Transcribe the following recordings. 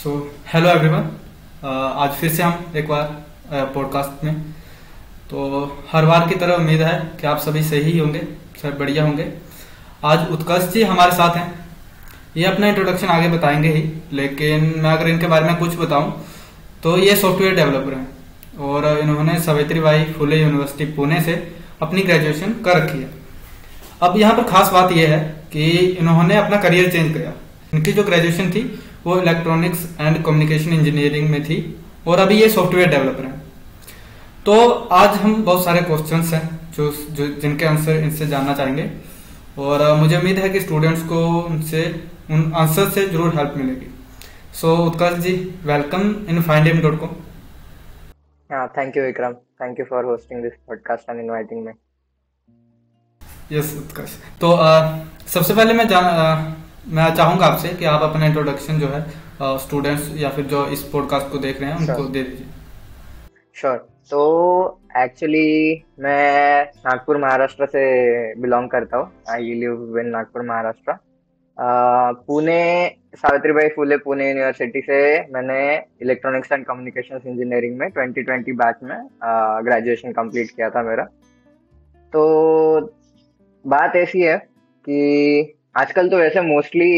So hello everyone. आज फिर से हम एक बार पॉडकास्ट में। तो हर बार की तरह उम्मीद है कि आप सभी सही होंगे, सब बढ़िया होंगे। आज उत्कर्ष जी हमारे साथ हैं। ये अपना इंट्रोडक्शन आगे बताएंगे ही, लेकिन मैं अगर इनके बारे में कुछ बताऊं तो ये सॉफ्टवेयर डेवलपर हैं और इन्होंने सावित्रीबाई फुले यूनिवर्सिटी पुणे से अपनी ग्रेजुएशन कर रखी है। अब यहाँ पर खास बात यह है कि इन्होंने अपना करियर चेंज किया। इनकी जो ग्रेजुएशन थी वो इलेक्ट्रॉनिक्स एंड कम्युनिकेशन इंजीनियरिंग में थी और अभी ये सॉफ्टवेयर डेवलपर हैं। तो आज हम बहुत सारे क्वेश्चंस हैं जो जिनके आंसर इनसे जानना चाहेंगे और मुझे उम्मीद है कि स्टूडेंट्स को उन आंसर से जरूर हेल्प मिलेगी। So Utkarsh ji, welcome in findim.com। Thank you, Vikram. Thank you for hosting this podcast and inviting me. Yes Utkarsh, तो सबसे पहले मैं चाहूंगा आपसे कि आप अपना इंट्रोडक्शन जो है स्टूडेंट्स या फिर जो इस पॉडकास्ट को देख रहे हैं उनको दे दीजिए। श्योर। तो एक्चुअली मैं नागपुर महाराष्ट्र से बिलोंग करता हूँ। I live in Nagpur Maharashtra. Pune Savitribai Phule Pune university से मैंने इलेक्ट्रॉनिक्स एंड कम्युनिकेशंस इंजीनियरिंग में 2020 बैच में ग्रेजुएशन कंप्लीट किया था मेरा। तो बात ऐसी है कि आजकल तो वैसे mostly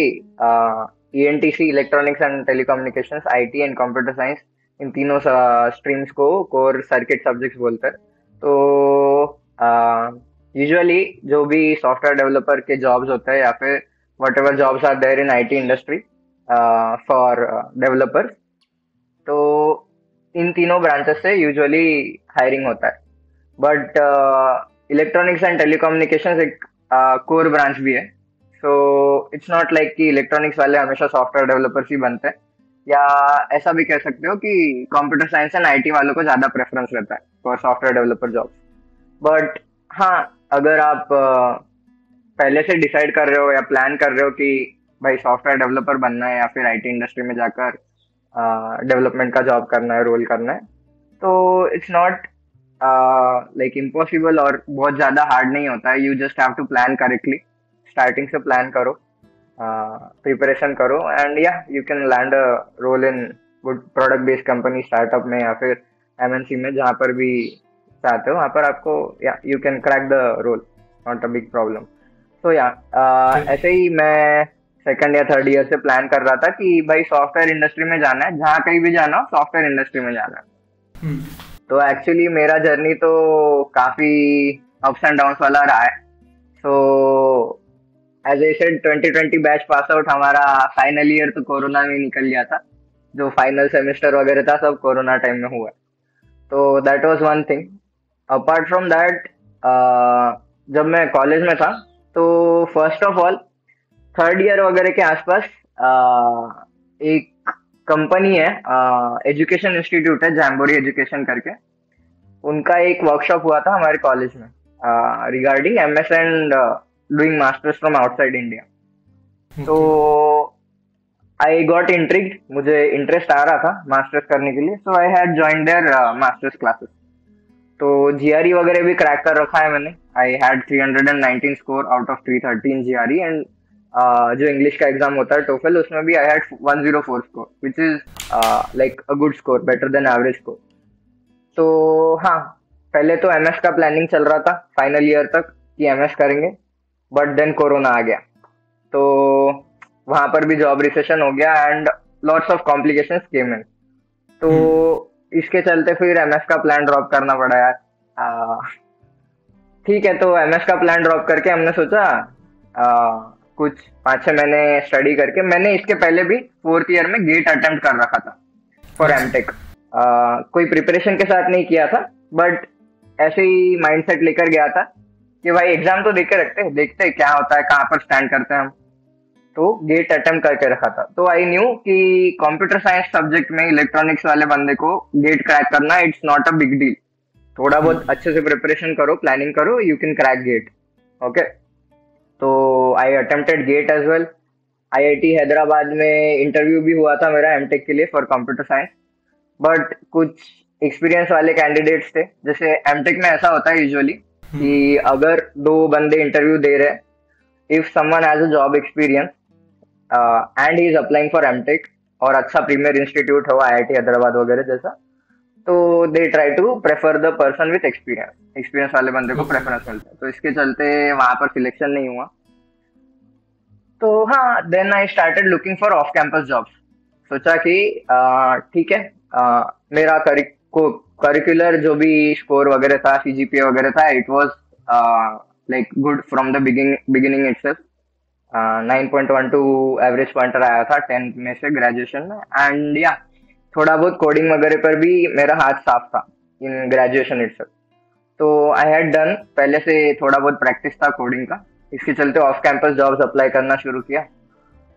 ENTC electronics and telecommunications, IT and computer science, इन तीनों स्ट्रीम्स को कोर सर्किट सब्जेक्ट्स बोलते हैं। तो यूजुअली जो भी सॉफ्टवेयर डेवलपर के जॉब्स होते हैं या फिर whatever jobs are there in IT industry for developers, तो इन तीनों ब्रांचेस से यूजुअली हायरिंग होता है। बट इलेक्ट्रॉनिक्स एंड टेलीकम्युनिकेशंस एक कोर ब्रांच भी है। सो इट्स नॉट लाइक कि इलेक्ट्रॉनिक्स वाले हमेशा सॉफ्टवेयर डेवलपर्स ही बनते हैं, या ऐसा भी कह सकते हो कि कंप्यूटर साइंस एंड आईटी वालों को ज्यादा प्रेफरेंस रहता है for software developer jobs. But हाँ, अगर आप पहले से डिसाइड कर रहे हो या प्लान कर रहे हो कि भाई सॉफ्टवेयर डेवलपर बनना है या फिर आईटी इंडस्ट्री में जाकर डेवलपमेंट का जॉब करना है, रोल करना है, तो इट्स नॉट लाइक इम्पॉसिबल और बहुत ज्यादा हार्ड नहीं होता है। You just have to plan correctly. Starting से प्लान करो, प्रिपरेशन करो, एंड या you can land a role in good product based company, startup में या फिर एमएनसी में, जहाँ पर भी चाहते हो वहाँ पर आपको या you can crack the role, not a big problem. तो या ऐसे ही मैं सेकंड या थर्ड ईयर से प्लान कर रहा था कि भाई सॉफ्टवेयर इंडस्ट्री में जाना है, जहाँ कहीं भी जाना हो सॉफ्टवेयर इंडस्ट्री में जाना है। तो एक्चुअली मेरा जर्नी तो काफी अप्स एंड डाउन्स वाला रहा है। So as I said 2020 batch pass out, हमारा फाइनल ईयर तो कोरोना में निकल गया था। जो फाइनल सेमेस्टर वगैरह था सब कोरोना टाइम में हुआ। तो that was one thing. Apart from that, जब मैं कॉलेज में था तो first of all third year वगैरह के आसपास एक कंपनी है, एजुकेशन इंस्टीट्यूट है, जैम्बोरी एजुकेशन करके, उनका एक वर्कशॉप हुआ था हमारे कॉलेज में regarding MS and doing masters from outside India. तो आई गॉट इंट्रिग्ड, मुझे इंटरेस्ट आ रहा था मास्टर्स करने के लिए। So I had joined their masters classes. तो जीआरई वगैरह भी क्रैक कर रखा है मैंने। I had 319 score out of 330 in GRE, and जो इंग्लिश का एग्जाम होता है टोफल, उसमें भी I had 104 score, which is like a good score, better than average score. तो हाँ, पहले तो एमएस का प्लानिंग चल रहा था फाइनल ईयर तक कि एमएस करेंगे, बट देन कोरोना आ गया। तो वहां पर भी जॉब रिसेशन हो गया एंड लॉट्स ऑफ कॉम्प्लिकेशंस केम इन। तो इसके चलते फिर एमएस का प्लान ड्रॉप करना पड़ा यार। ठीक है, तो एमएस का प्लान ड्रॉप करके हमने सोचा कुछ 5-6 महीने स्टडी करके, मैंने इसके पहले भी फोर्थ ईयर में गेट अटेम्प्ट कर रखा था फॉर एमटेक। कोई प्रिपरेशन के साथ नहीं किया था, बट ऐसे ही माइंडसेट लेकर गया था कि भाई एग्जाम तो देके रखते, देखते क्या होता है, कहाँ पर स्टैंड करते हैं हम। तो गेट अटेम्प्ट करके रखा था। तो आई न्यू कि कंप्यूटर साइंस सब्जेक्ट में इलेक्ट्रॉनिक्स वाले बंदे को गेट क्रैक करना it's not a big deal. थोड़ा बहुत अच्छे से प्रिपरेशन करो, प्लानिंग करो, you can crack GATE. Okay, तो I attempted GATE as well. IIT Hyderabad में इंटरव्यू भी हुआ था मेरा एमटेक के लिए फॉर कंप्यूटर साइंस, बट कुछ एक्सपीरियंस वाले कैंडिडेट्स थे। जैसे एमटेक में ऐसा होता है यूजुअली कि अगर 2 बंदे इंटरव्यू दे रहे, if someone has a job experience and he is applying for MTech, और अच्छा प्रीमियर इंस्टीट्यूट हो, आईआईटी हैदराबाद वगैरह जैसा, तो they try to prefer the person with experience, experience वाले बंदे को ओके। प्रेफरेंस मिलता है, तो इसके चलते वहां पर सिलेक्शन नहीं हुआ। तो हाँ, then I started looking for off campus jobs. सोचा कि ठीक है, मेरा करिकुलर जो भी स्कोर वगैरह था, सीजीपीए वगैरह था, it was like good from the beginning itself. 9.12 average pointer आया था 10th में से ग्रेजुएशन में। एंड या थोड़ा बहुत कोडिंग वगैरह पर भी मेरा हाथ साफ था इन ग्रेजुएशन इटसेल्फ। तो आई हैड डन पहले से थोड़ा बहुत प्रैक्टिस था कोडिंग का, इसके चलते ऑफ कैंपस जॉब्स अप्लाई करना शुरू किया।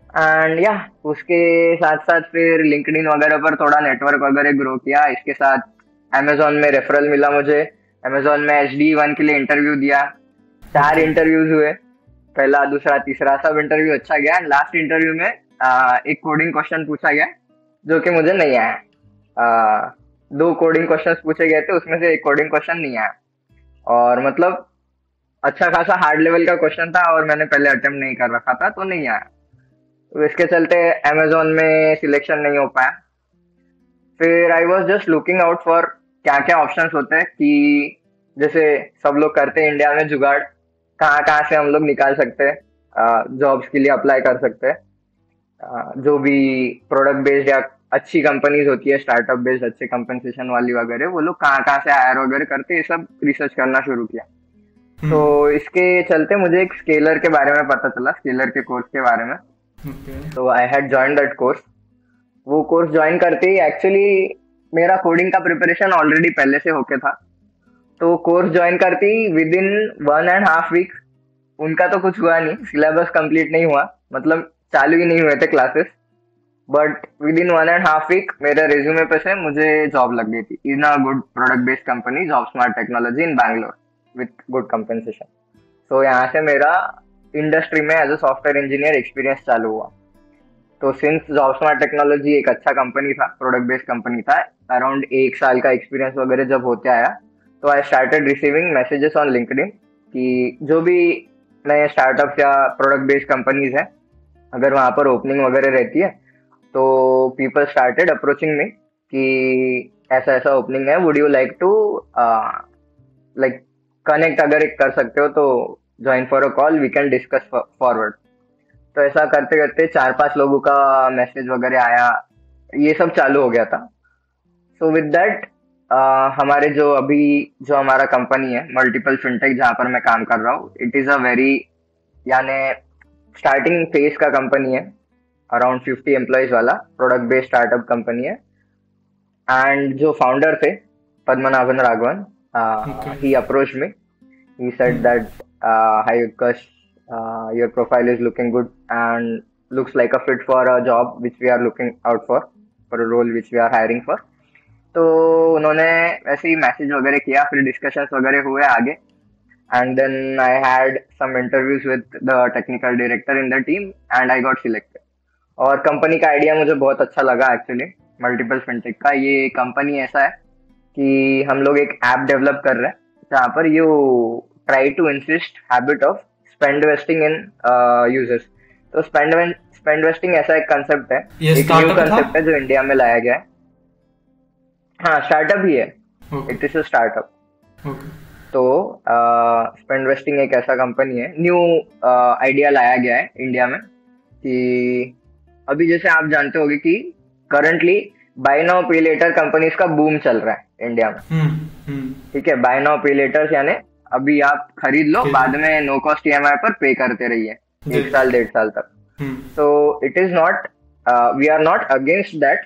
एंड या उसके साथ साथ फिर लिंक्डइन वगैरह पर थोड़ा नेटवर्क वगैरह ग्रो किया। इसके साथ अमेजोन में रेफरल मिला मुझे, अमेजोन में HD1 के लिए इंटरव्यू दिया। 4 इंटरव्यूज हुए, पहला दूसरा तीसरा, सब इंटरव्यू अच्छा गया। लास्ट इंटरव्यू में एक कोडिंग क्वेश्चन पूछा गया जो कि मुझे नहीं आया। 2 कोडिंग क्वेश्चन पूछे गए थे, उसमें से एक कोडिंग क्वेश्चन नहीं आया, और मतलब अच्छा खासा हार्ड लेवल का क्वेश्चन था और मैंने पहले अटेम्प्ट नहीं कर रखा था, तो नहीं आया। तो इसके चलते अमेजोन में सिलेक्शन नहीं हो पाया। फिर I was just looking out for क्या क्या ऑप्शंस होते हैं, कि जैसे सब लोग करते हैं इंडिया में जुगाड़, कहाँ कहाँ से हम लोग निकाल सकते हैं, जॉब्स के लिए अप्लाई कर सकते हैं। जो भी प्रोडक्ट बेस्ड या अच्छी कंपनीज होती है, स्टार्टअप बेस्ड अच्छे कंपनसेशन वाली वगैरह, वो लोग कहाँ कहाँ से हायर वगैरह करते हैं, ये सब रिसर्च करना शुरू किया। तो हम्म। इसके चलते मुझे एक स्केलर के बारे में पता चला, स्केलर के कोर्स के बारे में। ओके। तो I had join that course. वो कोर्स ज्वाइन करते ही एक्चुअली मेरा कोडिंग का प्रिपरेशन ऑलरेडी पहले से होके था। तो कोर्स ज्वाइन करते ही विद इन 1.5 वीक, उनका तो कुछ हुआ नहीं, सिलेबस कंप्लीट नहीं हुआ, मतलब चालू ही नहीं हुए थे classes, but within 1.5 week मेरे रिज्यूमे पे से मुझे जॉब लग गई थी in a good product based company, job smart technology in Bangalore with good compensation. तो यहाँ से मेरा इंडस्ट्री में as a software engineer experience चालू हुआ। तो सिंस जॉब स्मार्ट टेक्नोलॉजी एक अच्छा कंपनी था, प्रोडक्ट बेस्ड कंपनी था, अराउंड 1 साल का एक्सपीरियंस वगैरह जब होते आया, तो I started receiving messages on LinkedIn कि जो भी नए स्टार्टअप या प्रोडक्ट बेस्ड कंपनीज है, अगर वहां पर ओपनिंग वगैरह रहती है, तो पीपल स्टार्टेड अप्रोचिंग मी कि ऐसा ऐसा ओपनिंग है, would you like to like connect, अगर एक कर सकते हो तो join for a call, we can discuss forward. तो ऐसा करते करते 4-5 लोगों का मैसेज वगैरह आया, ये सब चालू हो गया था। सो विद दैट हमारे जो अभी जो हमारा कंपनी है मल्टीपल फिनटेक, जहाँ पर मैं काम कर रहा हूँ, इट इज अ वेरी, यानी स्टार्टिंग फेज का कंपनी है, अराउंड 50 एम्प्लॉयज वाला प्रोडक्ट बेस्ड स्टार्टअप कंपनी है। एंड जो फाउंडर थे, Padmanabhan Raghavan, okay. He approach me, he said hmm. that, hi Utkarsh, your profile is looking good and looks like a fit for a job which we are looking out for a role which we are hiring for। तो उन्होंने ऐसे ही message वगैरह किया, फिर discussions वगैरह हुए आगे, and then I had some interviews with the technical director in the team and I got selected. और कंपनी का आइडिया मुझे बहुत अच्छा लगा एक्चुअली, मल्टीपल फिनटेक का। ये कंपनी ऐसा है कि हम लोग एक ऐप डेवलप कर रहे हैं जहाँ पर you try to insist habit of spend vesting in users. तो स्पेंड वेस्टिंग ऐसा एक कंसेप्ट है, ये एक न्यू स्टार्टअप था? कंसेप्ट है जो इंडिया में लाया गया है। हाँ, स्टार्टअप ही है, okay. It is a startup. Okay. तो स्पेंड वेस्टिंग एक ऐसा कंपनी है, न्यू आइडिया लाया गया है इंडिया में, कि अभी जैसे आप जानते होंगे कि करंटली बाय नाउ पे लेटर कंपनीज का बूम चल रहा है इंडिया में। हम्म। ठीक है, बाय नाउ पे लेटर्स, यानी अभी आप खरीद लो, ठीक बाद है। में नो कॉस्ट ईएमआई पर पे करते रहिए जी। 1 साल 1.5 साल तक। हम्म। तो it is not, we are not against that,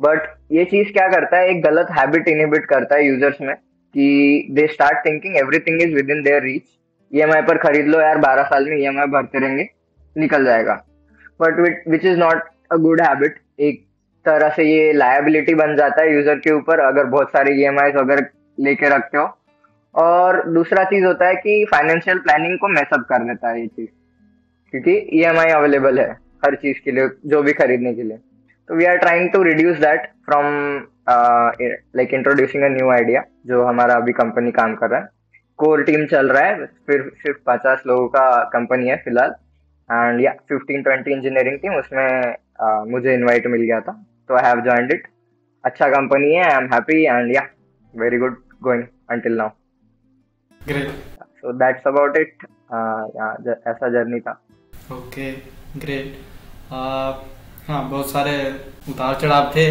but ये चीज क्या करता है, एक गलत हैबिट इनहिबिट करता है यूजर्स में, कि they start thinking everything is with in their reach. EMI पर खरीद लो यार, 12 साल में ईएमआई भरते रहेंगे, निकल जाएगा। But which is not a good habit. एक तरह से ये लायबिलिटी बन जाता है यूजर के ऊपर, अगर बहुत सारे ईएमआई अगर लेके रखते हो। और दूसरा चीज होता है कि फाइनेंशियल प्लानिंग को मैसअप कर देता है ये चीज, क्योंकि ईएमआई अवेलेबल है हर चीज के लिए, जो भी खरीदने के लिए। तो we are trying to reduce that from like introducing a new idea, जो हमारा अभी कंपनी काम कर रहा है। कोर टीम चल रहा है, फिर सिर्फ 50 लोगों का कंपनी है फिलहाल। एंड या 15-20 इंजीनियरिंग टीम, उसमें मुझे इनवाइट मिल गया था, तो आई हैव जॉइंड इट। अच्छा कंपनी है, आई एम हैप्पी एंड या very good going until now. Great. So that's about it. ऐसा जर्नी था। Okay, great. हाँ, बहुत सारे उतार चढ़ाव थे,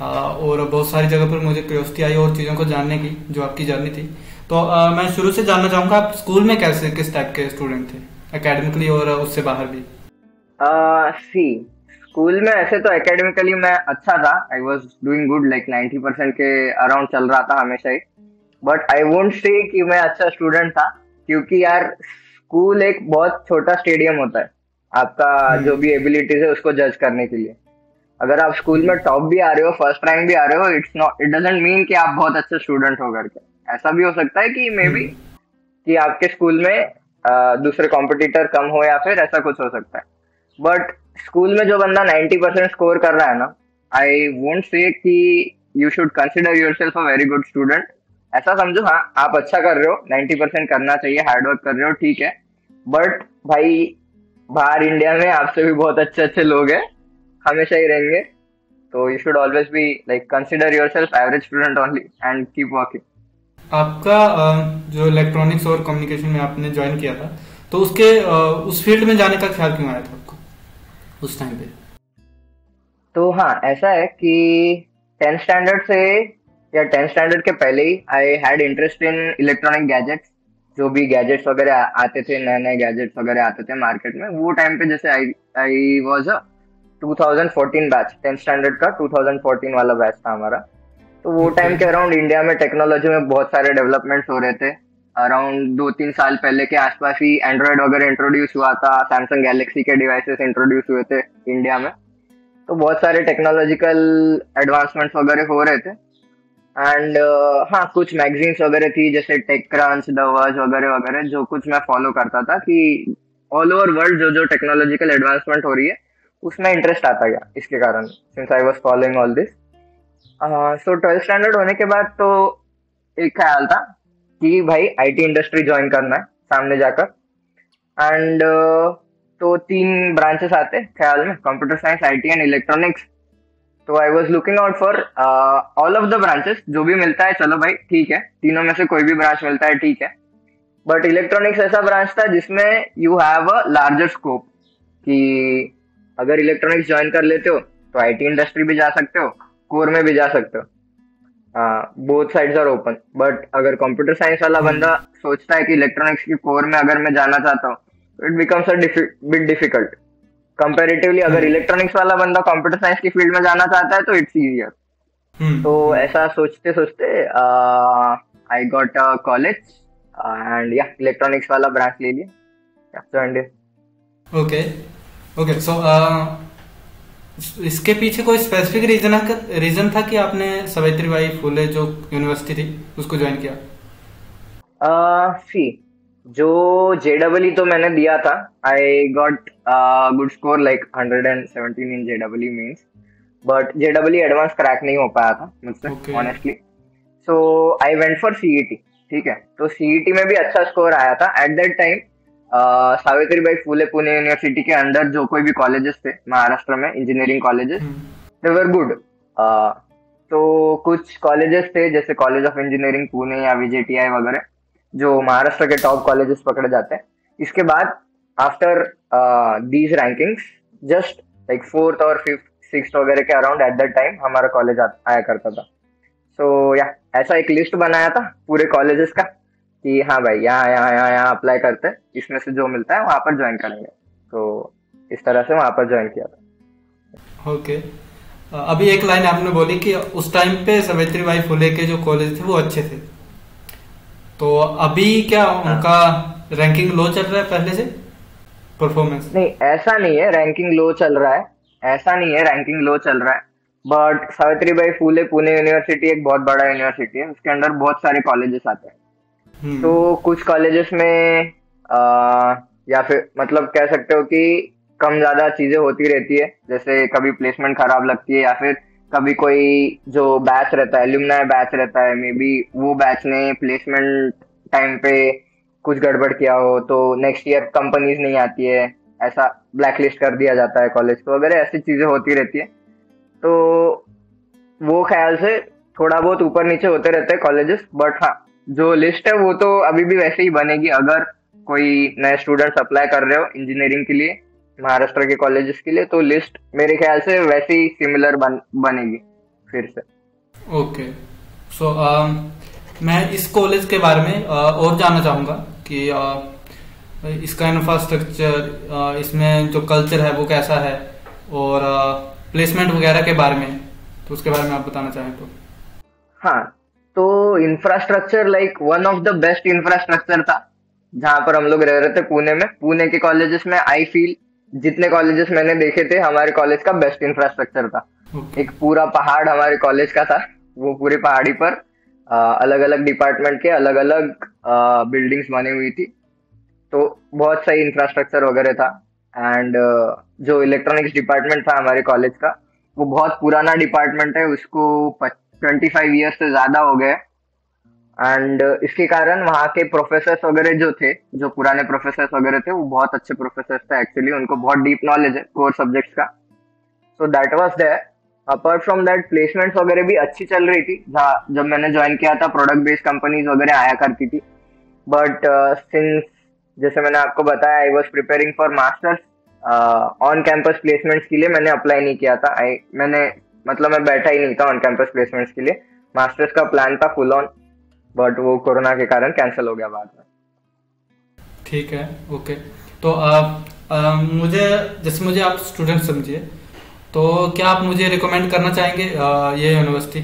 और बहुत सारी जगह पर मुझे क्यूरियोसिटी आई और चीज़ों को जानने की, जो आपकी जर्नी थी। तो मैं शुरू से जानना चाहूँगा, आप स्कूल में कैसे, किस टाइप के स्टूडेंट थे, एकेडमिकली और उससे बाहर भी? सी, स्कूल में ऐसे तो एकेडमिकली मैं अच्छा था, I was doing good, like 90% के अराउंड चल रहा था हमेशा ही। बट आई वोंट से कि मैं अच्छा स्टूडेंट था, क्योंकि यार स्कूल एक बहुत छोटा स्टेडियम होता है आपका जो भी एबिलिटीज है उसको जज करने के लिए। अगर आप स्कूल में टॉप भी आ रहे हो, फर्स्ट रैंक भी आ रहे हो, it's not, it doesn't mean कि आप बहुत अच्छे स्टूडेंट हो करके। ऐसा भी हो सकता है कि मे बी कि आपके स्कूल में दूसरे कॉम्पिटिटर कम हो, या फिर ऐसा कुछ हो सकता है। बट स्कूल में जो बंदा 90% स्कोर कर रहा है ना, आई वोंट से कि you should consider your self a very good student. ऐसा समझो, हाँ आप अच्छा कर रहे हो, 90% करना चाहिए, हार्डवर्क कर रहे हो, ठीक है। बट भाई बाहर इंडिया में आपसे भी बहुत अच्छे अच्छे लोग हैं, हमेशा ही रहेंगे। तो you should always be like consider your self average student only and keep working. आपका जो इलेक्ट्रॉनिक्स और कम्युनिकेशन में आपने ज्वाइन किया था, तो उसके उस फील्ड में जाने का ख्याल क्यों आया था आपको उस टाइम पे? तो हाँ, ऐसा है कि 10th स्टैंडर्ड से या 10th स्टैंडर्ड के पहले ही I had interest in electronic gadgets. जो भी गैजेट्स वगैरह आते थे, नए नए गैजेट्स वगैरह आते थे मार्केट में, वो टाइम पे जैसे I I was a 2014 batch, 10th standard का 2014 वाला बैच था हमारा। तो वो टाइम के अराउंड इंडिया में टेक्नोलॉजी में बहुत सारे डेवलपमेंट्स हो रहे थे। अराउंड 2-3 साल पहले के आसपास ही एंड्रॉयड वगैरह इंट्रोड्यूस हुआ था, सैमसंग गैलेक्सी के डिवाइसेस इंट्रोड्यूस हुए थे इंडिया में। तो बहुत सारे टेक्नोलॉजिकल एडवांसमेंट्स वगैरह हो रहे थे। एंड हाँ, कुछ मैगजीन्स वगैरह थी जैसे टेक क्रंच, द वर्ज वगैरह वगैरह, जो कुछ मैं फॉलो करता था कि ऑल ओवर वर्ल्ड जो जो टेक्नोलॉजिकल एडवांसमेंट हो रही है उसमें इंटरेस्ट आता गया इसके कारण, since I was following all this. So 12th standard होने के बाद तो एक ख्याल था कि भाई आईटी इंडस्ट्री ज्वाइन करना है सामने जाकर। एंड तो 3 ब्रांचेस आते हैं ख्याल में, computer science, IT and electronics. तो I was looking out for all of the branches, जो भी मिलता है चलो भाई ठीक है, तीनों में से कोई भी ब्रांच मिलता है ठीक है। बट इलेक्ट्रॉनिक्स ऐसा ब्रांच था जिसमें you have a larger scope, कि अगर इलेक्ट्रॉनिक्स ज्वाइन कर लेते हो तो आईटी इंडस्ट्री भी जा सकते हो, कोर में भी जा सकते हो, both sides are open. But अगर कंप्यूटर साइंस वाला बंदा सोचता है कि इलेक्ट्रॉनिक्स की कोर में अगर मैं जाना चाहता हूँ, it becomes a bit difficult comparatively. अगर इलेक्ट्रॉनिक्स वाला बंदा कंप्यूटर साइंस की फील्ड में जाना चाहता है तो इट्स इजियर। तो ऐसा सोचते सोचते I got a college and या इलेक्ट्रॉनिक्स वाला ब्रांच ले लिया। Okay, okay. सो इसके पीछे कोई स्पेसिफिक रीजन था कि आपने सावित्रीबाई फुले जो यूनिवर्सिटी थी उसको ज्वाइन किया? सी, जो जेडबल तो मैंने दिया था, I got good score like 117 in जेडबल means. But जेडबल advance crack नहीं हो पाया था मुझसे honestly. So I went for CET, ठीक है। तो सीईटी में भी अच्छा स्कोर आया था at that time. Savitribai Phule Pune university के अंडर जो कोई भी कॉलेजेस थे महाराष्ट्र में, engineering colleges, they were good. तो कुछ कॉलेजेस थे जैसे कॉलेज ऑफ इंजीनियरिंग पुणे या वीजेटीआई वगैरह, जो महाराष्ट्र के टॉप कॉलेजेस पकड़े जाते हैं। इसके बाद after these rankings, just like 4th और 5th 6th वगैरह के अराउंड एट दैट टाइम हमारा कॉलेज आया करता था। सो या ऐसा एक लिस्ट बनाया था पूरे कॉलेजेस का कि हाँ भाई यहाँ यहाँ यहाँ यहाँ अप्लाई करते हैं, इसमें से जो मिलता है वहां पर ज्वाइन करेंगे। तो इस तरह से वहां पर ज्वाइन किया था। ओके। अभी एक लाइन आपने बोली कि उस टाइम पे सावित्रीबाई फुले के जो कॉलेज थे वो अच्छे थे, तो अभी क्या उनका रैंकिंग लो चल रहा है पहले से, परफॉर्मेंस? नहीं, ऐसा नहीं है रैंकिंग लो चल रहा है, ऐसा नहीं है रैंकिंग लो चल रहा है। बट सावित्रीबाई फुले पुणे यूनिवर्सिटी एक बहुत बड़ा यूनिवर्सिटी है, उसके अंदर बहुत सारे कॉलेजेस आते हैं। तो कुछ कॉलेजेस में या फिर मतलब कह सकते हो कि कम ज्यादा चीजें होती रहती है, जैसे कभी प्लेसमेंट खराब लगती है, या फिर कभी कोई जो बैच रहता है, एल्यूमनाई बैच रहता है, मे बी वो बैच ने प्लेसमेंट टाइम पे कुछ गड़बड़ किया हो तो नेक्स्ट ईयर कंपनीज नहीं आती है, ऐसा ब्लैक लिस्ट कर दिया जाता है कॉलेज को वगैरह, ऐसी चीजें होती रहती है। तो वो ख्याल से थोड़ा बहुत ऊपर नीचे होते रहते हैं कॉलेजेस, बट हाँ जो लिस्ट है वो तो अभी भी वैसे ही बनेगी। अगर कोई नए स्टूडेंट्स अप्लाई कर रहे हो इंजीनियरिंग के लिए महाराष्ट्र के कॉलेजेस के लिए, तो लिस्ट मेरे ख्याल से वैसे ही सिमिलर बनेगी फिर से। ओके। सो मैं इस कॉलेज के बारे में और जानना चाहूँगा कि इसका इंफ्रास्ट्रक्चर, इसमें जो कल्चर है वो कैसा है, और प्लेसमेंट वगैरह के बारे में, तो उसके बारे में आप बताना चाहें तो। हाँ, तो infrastructure like one of the best infrastructure था जहाँ पर हम लोग रह रहे थे पुणे में। पुणे के कॉलेजेस में आई फील जितने कॉलेजेस मैंने देखे थे, हमारे कॉलेज का बेस्ट इंफ्रास्ट्रक्चर था। एक पूरा पहाड़ हमारे कॉलेज का था, वो पूरी पहाड़ी पर अलग अलग डिपार्टमेंट के अलग अलग बिल्डिंग्स बनी हुई थी, तो बहुत सही इंफ्रास्ट्रक्चर वगैरह था। एंड जो इलेक्ट्रॉनिक्स डिपार्टमेंट था हमारे कॉलेज का, वो बहुत पुराना डिपार्टमेंट है, उसको 25 ईयर्स से ज्यादा हो गए। एंड इसके कारण वहाँ के प्रोफेसर्स वगैरह जो थे, जो पुराने प्रोफेसर्स वगैरह थे, वो बहुत अच्छे प्रोफेसर्स थे एक्चुअली, उनको बहुत डीप नॉलेज है कोर सब्जेक्ट्स का। So that was there. Apart from that placements वगैरह भी अच्छी चल रही थी। जहाँ जब मैंने ज्वाइन किया था प्रोडक्ट बेस्ड कंपनीज वगैरह आया करती थी, बट सिंस जैसे मैंने आपको बताया I was preparing for masters, on campus placements के लिए मैंने अप्लाई नहीं किया था। मैं बैठा ही नहीं था ऑन कैंपस प्लेसमेंट्स के लिए। मास्टर्स का प्लान था फुल ऑन, बट वो कोरोना के कारण कैंसिल हो गया बाद में। ठीक है, ओके। तो मुझे आप स्टूडेंट समझिए, तो क्या आप मुझे रिकमेंड करना चाहेंगे ये यूनिवर्सिटी?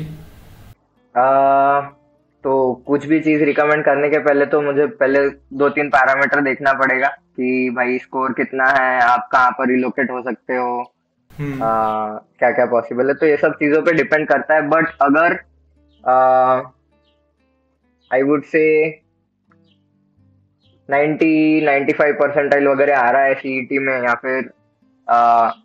तो कुछ भी चीज रिकमेंड करने के पहले तो मुझे पहले 2-3 पैरामीटर देखना पड़ेगा कि भाई स्कोर कितना है, आप कहाँ पर रिलोकेट हो सकते हो, क्या क्या पॉसिबल है, तो ये सब चीजों पे डिपेंड करता है। बट अगर आई वुड से 90-95 परसेंटाइल वगैरह आ रहा है सीईटी में, या फिर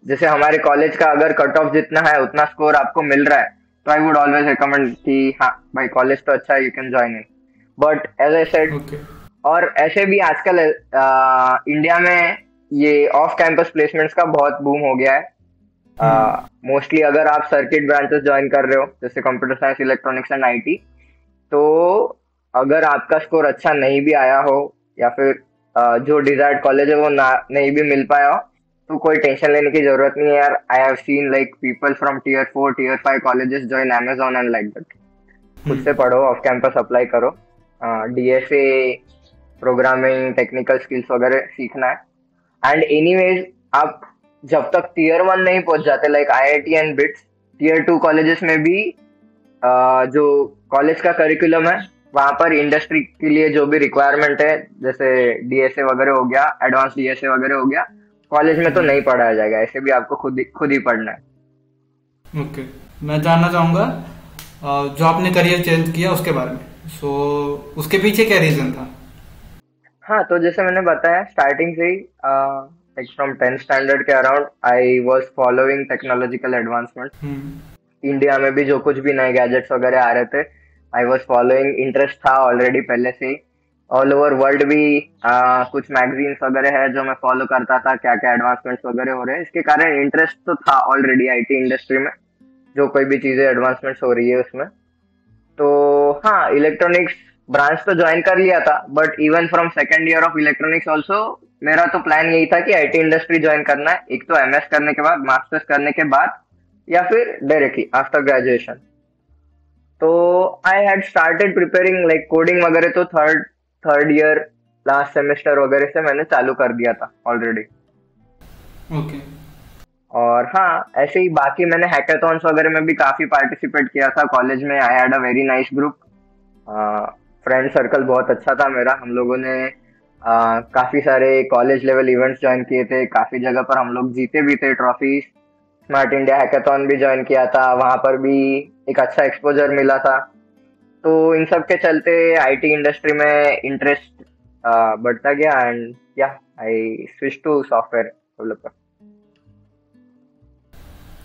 जैसे हमारे कॉलेज का अगर कट ऑफ जितना है उतना स्कोर आपको मिल रहा है, तो आई वुड ऑलवेज रिकमेंड कि हाँ भाई कॉलेज तो अच्छा है, you can join in. But as I said, और ऐसे भी आजकल इंडिया में ये ऑफ कैंपस प्लेसमेंट्स का बहुत बूम हो गया है। मोस्टली अगर आप सर्किट ब्रांचेस ज्वाइन कर रहे हो जैसे computer science, electronics and IT, तो अगर आपका स्कोर अच्छा नहीं भी आया हो, या फिर जो डिजायर्ड कॉलेज है वो नहीं भी मिल पाया हो, तो कोई टेंशन लेने की जरूरत नहीं है यार। I have seen like people from tier 4 tier 5 colleges join Amazon and like that. खुद से पढ़ो, ऑफ कैंपस अप्लाई करो, डीएसए, प्रोग्रामिंग, टेक्निकल स्किल्स वगैरह सीखना है। एंड एनीवेज आप जब तक टियर 1 नहीं पहुंच जाते like IIT and BITS, tier 2 colleges में भी जो कॉलेज का करिकुलम है वहां पर इंडस्ट्री के लिए जो भी रिक्वायरमेंट है, जैसे डीएसए वगैरह हो गया, एडवांस डीएसए वगैरह हो गया, कॉलेज में तो नहीं पढ़ाया जाएगा, ऐसे भी आपको खुद ही पढ़ना है। ओके। मैं जानना चाहूंगा जो आपने करियर चेंज किया उसके बारे में, सो उसके पीछे क्या रीजन था? हाँ, तो जैसे मैंने बताया स्टार्टिंग से ही, लाइक फ्रॉम 10th स्टैंडर्ड के around I was following technological advancement. India में भी जो कुछ भी नए गैजेट्स वगैरह आ रहे थे, आई वाज फॉलोइंग, इंटरेस्ट था ऑलरेडी पहले से ही। ऑल ओवर वर्ल्ड भी कुछ मैगजीन्स वगैरह है जो मैं फॉलो करता था, क्या क्या एडवांसमेंट्स वगैरह हो रहे हैं, इसके कारण इंटरेस्ट तो था ऑलरेडी आईटी इंडस्ट्री में, जो कोई भी चीजें एडवांसमेंट्स हो रही है उसमें। तो हाँ, इलेक्ट्रॉनिक्स ब्रांच तो ज्वाइन कर लिया था, but even from second year of electronics also मेरा तो प्लान यही था कि आईटी इंडस्ट्री ज्वाइन करना है, एक तो एमएस करने के बाद, मास्टर्स करने के बाद, या फिर डायरेक्टली आफ्टर ग्रेजुएशन। तो I had started preparing like coding वगैरह, तो थर्ड ईयर लास्ट सेमेस्टर वगैरह से मैंने चालू कर दिया था ऑलरेडी। ओके। और हाँ, ऐसे ही बाकी मैंने हैकाथॉन्स वगैरह में भी काफी पार्टिसिपेट किया था कॉलेज में। I had a very nice group, friend circle बहुत अच्छा था मेरा। हम लोगों ने काफी सारे कॉलेज लेवल इवेंट्स ज्वाइन किए थे, काफी जगह पर हम लोग जीते भी थे ट्रॉफी। स्मार्ट इंडिया हैकाथॉन भी ज्वाइन किया था, वहां पर भी एक अच्छा एक्सपोजर मिला था। तो इन सब के चलते आईटी इंडस्ट्री में इंटरेस्ट बढ़ता गया, and yeah I switch to software developer.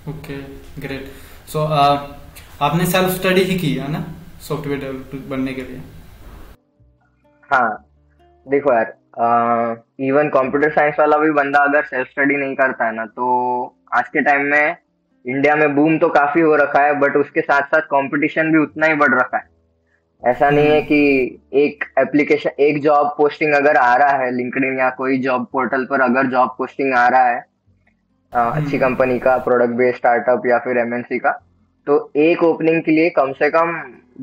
Okay, great. So आपने सेल्फ स्टडी ही की है ना सॉफ्टवेयर डेवलपर बनने के लिए? हाँ, देखो यार, इवन कंप्यूटर साइंस वाला भी बंदा अगर सेल्फ स्टडी नहीं करता है ना, तो आज के टाइम में इंडिया में बूम तो काफी हो रखा है, बट उसके साथ साथ कंपटीशन भी उतना ही बढ़ रखा है। ऐसा नहीं है हम्म। कि एक एप्लीकेशन, एक जॉब पोस्टिंग अगर आ रहा है लिंक्डइन या कोई जॉब पोर्टल पर, अगर जॉब पोस्टिंग आ रहा है अच्छी हम्म। कंपनी का, प्रोडक्ट बेस्ड स्टार्टअप या फिर एमएनसी का, तो एक ओपनिंग के लिए कम से कम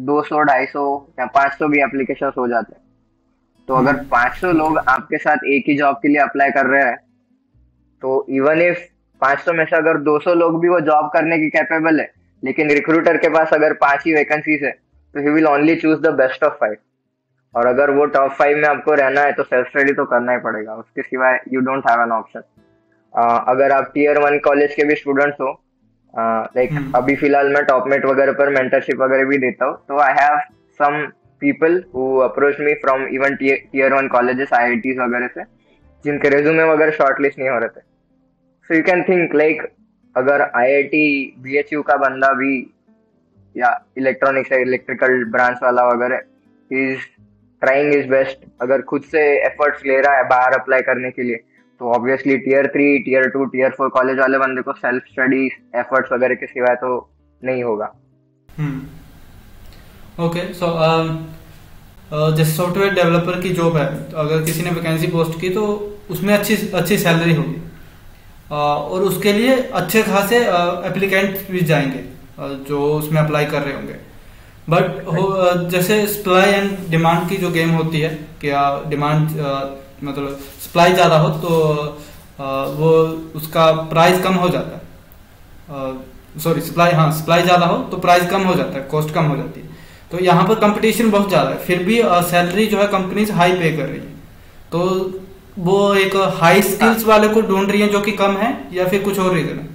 200, 250 या 500 भी एप्लीकेशन हो जाते हैं। तो अगर 500 लोग ओके। आपके साथ एक ही जॉब के लिए अप्लाई कर रहे हैं, तो इवन इफ 500 में से अगर 200 लोग भी वो जॉब करने की कैपेबल है, लेकिन रिक्रूटर के पास अगर 5 ही वैकेंसीज है, तो he will only choose the best of 5। और अगर वो टॉप 5 में आपको रहना है तो सेल्फ स्टडी तो करना ही पड़ेगा, उसके सिवाय you don't have an option. अगर आप टीयर 1 कॉलेज के भी स्टूडेंट्स हो, लाइक हम्म। अभी फिलहाल मैं टॉपमेट वगैरह पर मेंटरशिप वगैरह भी देता हूँ, तो I have some people who approach me from even tier 1 colleges, IITs वगैरह से, जिनके रेज्यूमे वगैरह शॉर्टलिस्ट नहीं हो रहे थे। So you can think like, अगर आईआईटी बीएचयू का बंदा भी, या इलेक्ट्रॉनिक्स या इलेक्ट्रिकल ब्रांच वाला वगैरह इज ट्राइंग इज बेस्ट, अगर खुद से एफर्ट्स ले रहा है बाहर अप्लाई करने के लिए, तो obviously tier 3, tier 2, tier 4 college वाले बंदे को सेल्फ स्टडी एफर्ट्स वगैरह के सिवाय तो नहीं होगा। ओके। सो जैसे सॉफ्टवेयर डेवलपर की जॉब है, तो अगर किसी ने वैकेंसी पोस्ट की तो उसमें अच्छी अच्छी सैलरी होगी, और उसके लिए अच्छे खासे एप्लीकेंट भी जाएंगे जो उसमें अप्लाई कर रहे होंगे। बट जैसे सप्लाई एंड डिमांड की जो गेम होती है, क्या डिमांड मतलब सप्लाई ज़्यादा हो तो वो उसका प्राइस कम हो जाता है। सॉरी, सप्लाई, हाँ, सप्लाई ज़्यादा हो तो प्राइस कम हो जाता है, कॉस्ट कम हो जाती है। तो यहाँ पर कंपटीशन बहुत ज़्यादा है, फिर भी सैलरी जो है कंपनीज हाई पे कर रही है। तो वो एक हाई हाँ स्किल्स वाले को ढूंढ रही है जो कि कम है, या फिर कुछ और रीजन है?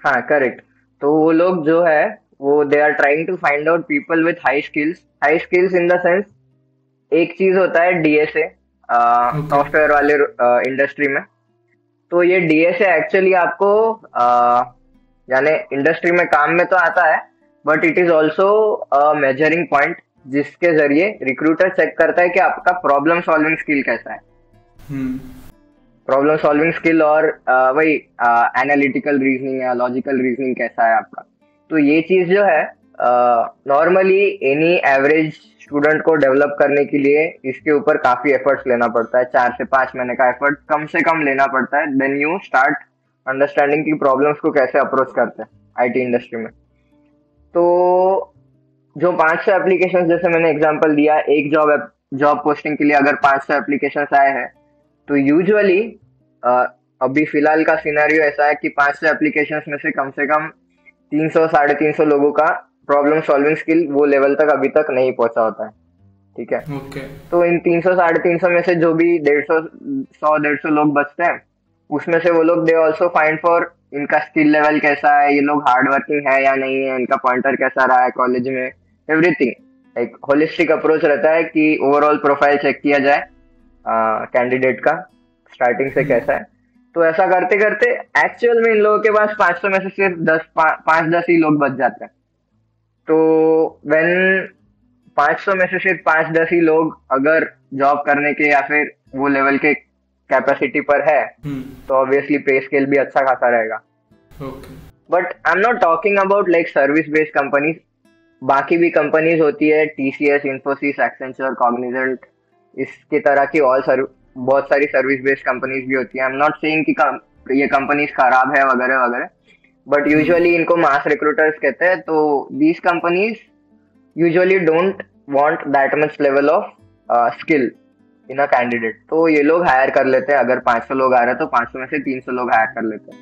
हाँ, करेक्ट। तो वो लोग जो है, वो they are trying to find out people with high skills in the sense, एक चीज होता है डीएसए, ओके। सॉफ्टवेयर वाले इंडस्ट्री में। तो ये डीएसए एक्चुअली आपको यानी इंडस्ट्री में काम में तो आता है, but it is also measuring point, जिसके जरिए रिक्रूटर चेक करता है कि आपका प्रॉब्लम सॉल्विंग स्किल कैसा है। हम्म। प्रॉब्लम सॉल्विंग स्किल और वही एनालिटिकल रीजनिंग या लॉजिकल रीजनिंग कैसा है आपका। तो ये चीज जो है नॉर्मली एनी एवरेज स्टूडेंट को डेवलप करने के लिए इसके ऊपर काफी एफर्ट्स लेना पड़ता है, 4 से 5 महीने का एफर्ट कम से कम लेना पड़ता है। देन यू स्टार्ट अंडरस्टैंडिंग की प्रॉब्लम्स को कैसे अप्रोच करते हैं आईटी इंडस्ट्री में। तो जो 500 एप्लीकेशन, जैसे मैंने एग्जांपल दिया, एक जॉब पोस्टिंग के लिए अगर 500 एप्लीकेशन आए हैं, तो यूजुअली अभी फिलहाल का सिनेरियो ऐसा है कि 500 एप्लीकेशन में से कम 300, 350 लोगों का प्रॉब्लम सॉल्विंग स्किल वो लेवल तक अभी तक नहीं पहुंचा होता है। ठीक है। ओके। तो इन 300, 350 में से जो भी 100, लोग बचते हैं, उसमें से वो लोग दे ऑल्सो फाइंड फॉर इनका स्किल लेवल कैसा है, ये लोग हार्ड वर्किंग है या नहीं है, इनका पॉइंटर कैसा रहा है कॉलेज में, एवरीथिंग। एक होलिस्टिक अप्रोच रहता है कि ओवरऑल प्रोफाइल चेक किया जाए कैंडिडेट का, स्टार्टिंग से कैसा है। तो ऐसा करते करते एक्चुअल में इन लोगों के पास 500 में से सिर्फ 5-10 ही लोग बच जाते हैं। तो व्हेन 500 में से सिर्फ 5-10 ही लोग अगर जॉब करने के या फिर वो लेवल के कैपेसिटी पर है, तो ऑब्वियसली पे स्केल भी अच्छा खासा रहेगा। Okay. But I am not talking about like service based companies, बाकी भी कंपनीज होती है, टीसीएस, इन्फोसिस, एक्सेंचर, कॉग्निजेंट, इसकी तरह की बहुत सारी सर्विस बेस्ड कंपनीज भी होती है। आई एम नॉट सेइंग कि ये कंपनीज खराब है वगैरह वगैरह, बट यूजुअली इनको मास रिक्रूटर्स कहते हैं। तो these companies usually don't want that much level of skill in a candidate, तो ये लोग हायर कर लेते हैं। अगर 500 लोग आ रहे हैं तो 500 में से 300 लोग हायर कर लेते हैं।